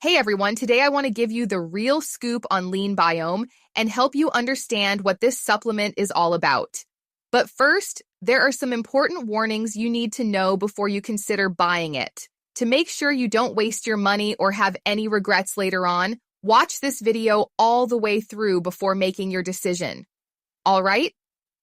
Hey everyone, today I want to give you the real scoop on Leanbiome and help you understand what this supplement is all about. But first, there are some important warnings you need to know before you consider buying it. To make sure you don't waste your money or have any regrets later on, watch this video all the way through before making your decision. All right?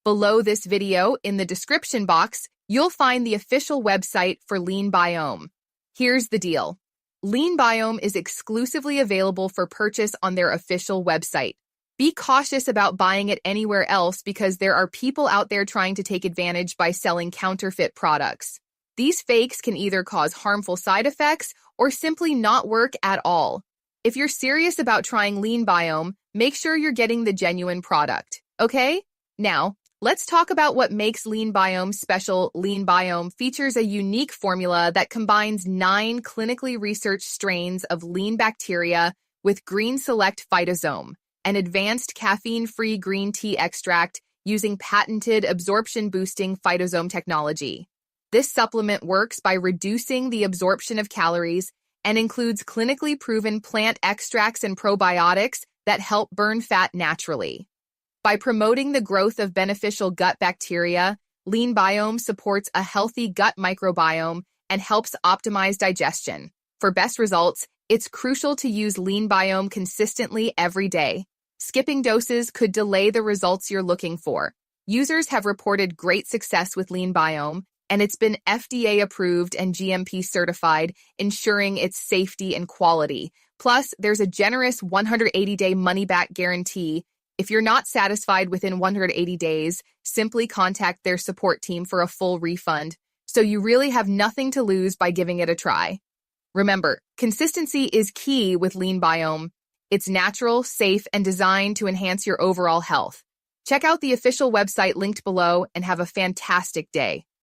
Below this video, in the description box, you'll find the official website for Leanbiome. Here's the deal. Leanbiome is exclusively available for purchase on their official website. Be cautious about buying it anywhere else because there are people out there trying to take advantage by selling counterfeit products. These fakes can either cause harmful side effects or simply not work at all. If you're serious about trying Leanbiome, make sure you're getting the genuine product, okay? Now, let's talk about what makes Leanbiome special. Leanbiome features a unique formula that combines 9 clinically researched strains of lean bacteria with Green Select phytosome, an advanced caffeine-free green tea extract using patented absorption-boosting phytosome technology. This supplement works by reducing the absorption of calories and includes clinically proven plant extracts and probiotics that help burn fat naturally. By promoting the growth of beneficial gut bacteria, Leanbiome supports a healthy gut microbiome and helps optimize digestion. For best results, it's crucial to use Leanbiome consistently every day. Skipping doses could delay the results you're looking for. Users have reported great success with Leanbiome, and it's been FDA approved and GMP certified, ensuring its safety and quality. Plus, there's a generous 180-day money-back guarantee. If you're not satisfied within 180 days, simply contact their support team for a full refund. So you really have nothing to lose by giving it a try. Remember, consistency is key with Leanbiome. It's natural, safe, and designed to enhance your overall health. Check out the official website linked below and have a fantastic day.